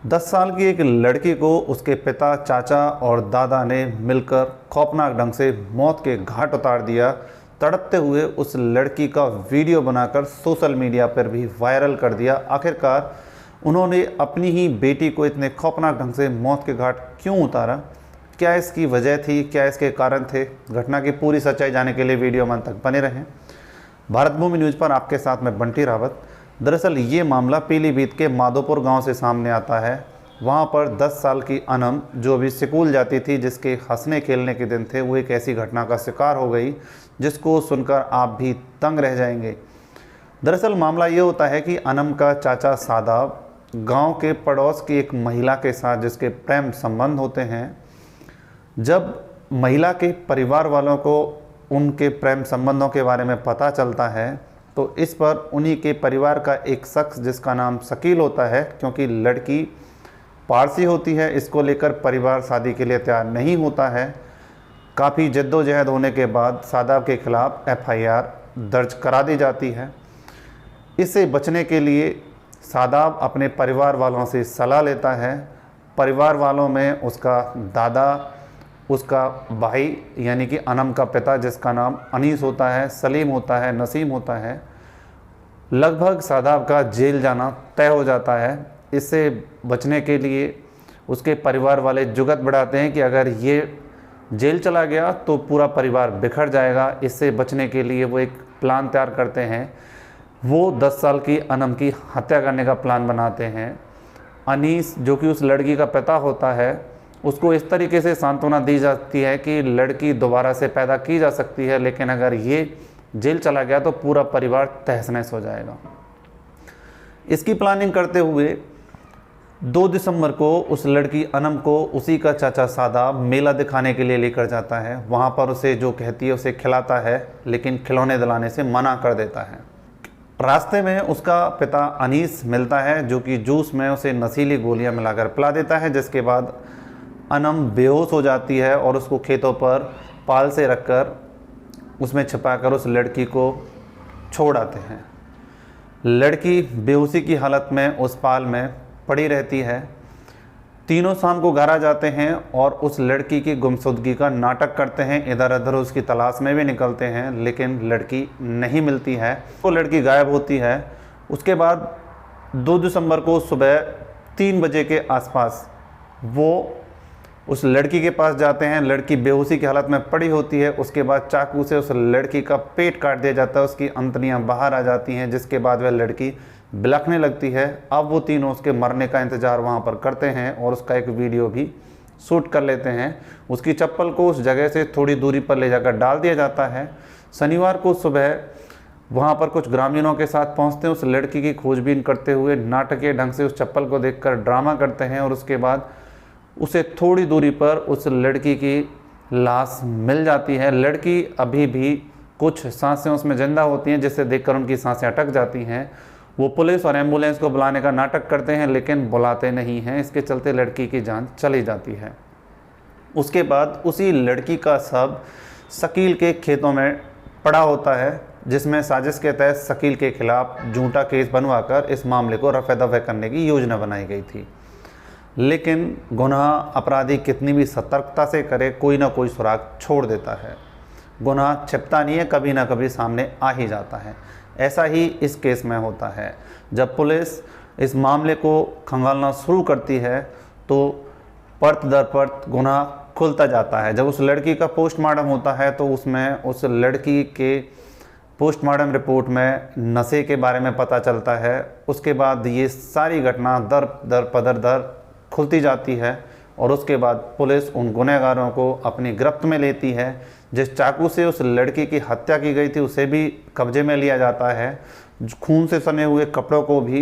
10 साल की एक लड़की को उसके पिता, चाचा और दादा ने मिलकर खौफनाक ढंग से मौत के घाट उतार दिया। तड़पते हुए उस लड़की का वीडियो बनाकर सोशल मीडिया पर भी वायरल कर दिया। आखिरकार उन्होंने अपनी ही बेटी को इतने खौफनाक ढंग से मौत के घाट क्यों उतारा? क्या इसकी वजह थी? क्या इसके कारण थे? घटना की पूरी सच्चाई जानने के लिए वीडियो में अंत तक बने रहें। भारत भूमि न्यूज़ पर आपके साथ में बंटी रावत। दरअसल ये मामला पीलीभीत के माधोपुर गांव से सामने आता है। वहां पर 10 साल की अनम, जो अभी स्कूल जाती थी, जिसके हंसने खेलने के दिन थे, वो एक ऐसी घटना का शिकार हो गई जिसको सुनकर आप भी दंग रह जाएंगे। दरअसल मामला ये होता है कि अनम का चाचा सादाब गांव के पड़ोस की एक महिला के साथ जिसके प्रेम संबंध होते हैं, जब महिला के परिवार वालों को उनके प्रेम संबंधों के बारे में पता चलता है तो इस पर उन्हीं के परिवार का एक शख्स जिसका नाम शकील होता है, क्योंकि लड़की पारसी होती है, इसको लेकर परिवार शादी के लिए तैयार नहीं होता है। काफ़ी जद्दोजहद होने के बाद सादाब के खिलाफ FIR दर्ज करा दी जाती है। इससे बचने के लिए सादाब अपने परिवार वालों से सलाह लेता है। परिवार वालों में उसका दादा, उसका भाई यानी कि अनम का पिता जिसका नाम अनीस होता है, सलीम होता है, नसीम होता है। लगभग सादाब का जेल जाना तय हो जाता है। इससे बचने के लिए उसके परिवार वाले जुगत बढ़ाते हैं कि अगर ये जेल चला गया तो पूरा परिवार बिखर जाएगा। इससे बचने के लिए वो एक प्लान तैयार करते हैं। वो 10 साल की अनम की हत्या करने का प्लान बनाते हैं। अनीस, जो कि उस लड़की का पिता होता है, उसको इस तरीके से सांत्वना दी जाती है कि लड़की दोबारा से पैदा की जा सकती है, लेकिन अगर ये जेल चला गया तो पूरा परिवार तहस नहस हो जाएगा। इसकी प्लानिंग करते हुए 2 दिसंबर को उस लड़की अनम को उसी का चाचा सादाब मेला दिखाने के लिए लेकर जाता है। वहाँ पर उसे जो कहती है उसे खिलाता है, लेकिन खिलौने दिलाने से मना कर देता है। रास्ते में उसका पिता अनीस मिलता है, जो कि जूस में उसे नशीली गोलियां मिलाकर पिला देता है, जिसके बाद अनम बेहोश हो जाती है और उसको खेतों पर पाल से रखकर उसमें छिपाकर उस लड़की को छोड़ आते हैं। लड़की बेहोशी की हालत में उस पाल में पड़ी रहती है। तीनों शाम को घर आ जाते हैं और उस लड़की की गुमशुदगी का नाटक करते हैं। इधर उधर उसकी तलाश में भी निकलते हैं, लेकिन लड़की नहीं मिलती है। वो लड़की गायब होती है। उसके बाद 2 दिसंबर को सुबह 3 बजे के आसपास वो उस लड़की के पास जाते हैं। लड़की बेहोशी की हालत में पड़ी होती है। उसके बाद चाकू से उस लड़की का पेट काट दिया जाता है। उसकी अंतड़ियाँ बाहर आ जाती हैं, जिसके बाद वह लड़की बिलखने लगती है। अब वो तीनों उसके मरने का इंतज़ार वहाँ पर करते हैं और उसका एक वीडियो भी शूट कर लेते हैं। उसकी चप्पल को उस जगह से थोड़ी दूरी पर ले जाकर डाल दिया जाता है। शनिवार को सुबह वहाँ पर कुछ ग्रामीणों के साथ पहुँचते हैं। उस लड़की की खोजबीन करते हुए नाटकीय ढंग से उस चप्पल को देखकर ड्रामा करते हैं और उसके बाद उसे थोड़ी दूरी पर उस लड़की की लाश मिल जाती है। लड़की अभी भी कुछ सांसें उसमें जिंदा होती हैं, जिससे देखकर उनकी सांसें अटक जाती हैं। वो पुलिस और एम्बुलेंस को बुलाने का नाटक करते हैं, लेकिन बुलाते नहीं हैं। इसके चलते लड़की की जान चली जाती है। उसके बाद उसी लड़की का शव शकील के खेतों में पड़ा होता है, जिसमें साजिश के तहत शकील के खिलाफ झूठा केस बनवाकर इस मामले को रफ़े दफ़े करने की योजना बनाई गई थी। लेकिन गुनाह अपराधी कितनी भी सतर्कता से करे, कोई ना कोई सुराग छोड़ देता है। गुनाह छिपता नहीं है, कभी ना कभी सामने आ ही जाता है। ऐसा ही इस केस में होता है। जब पुलिस इस मामले को खंगालना शुरू करती है तो परत दर परत गुनाह खुलता जाता है। जब उस लड़की का पोस्टमार्टम होता है तो उसमें उस लड़की के पोस्टमार्टम रिपोर्ट में नशे के बारे में पता चलता है। उसके बाद ये सारी घटना दर पदर दर खुलती जाती है और उसके बाद पुलिस उन गुनहगारों को अपनी गिरफ्त में लेती है। जिस चाकू से उस लड़की की हत्या की गई थी उसे भी कब्जे में लिया जाता है। खून से सने हुए कपड़ों को भी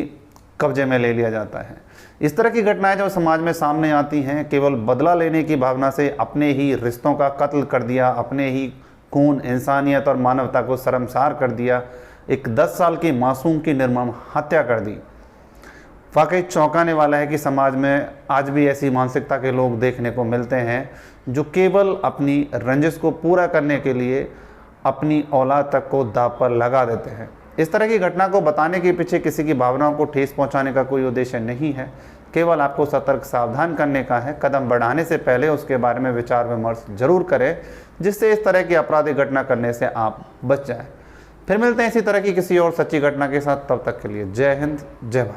कब्जे में ले लिया जाता है। इस तरह की घटनाएं जब समाज में सामने आती हैं, केवल बदला लेने की भावना से अपने ही रिश्तों का कत्ल कर दिया, अपने ही खून, इंसानियत और मानवता को शर्मसार कर दिया, एक 10 साल की मासूम की निर्मम हत्या कर दी। वाकई चौंकाने वाला है कि समाज में आज भी ऐसी मानसिकता के लोग देखने को मिलते हैं जो केवल अपनी रंजिश को पूरा करने के लिए अपनी औलाद तक को दांव पर लगा देते हैं। इस तरह की घटना को बताने के पीछे किसी की भावनाओं को ठेस पहुंचाने का कोई उद्देश्य नहीं है, केवल आपको सतर्क सावधान करने का है। कदम बढ़ाने से पहले उसके बारे में विचार विमर्श जरूर करें, जिससे इस तरह की आपराधिक घटना करने से आप बच जाएं। फिर मिलते हैं इसी तरह की किसी और सच्ची घटना के साथ। तब तक के लिए जय हिंद, जय भारत।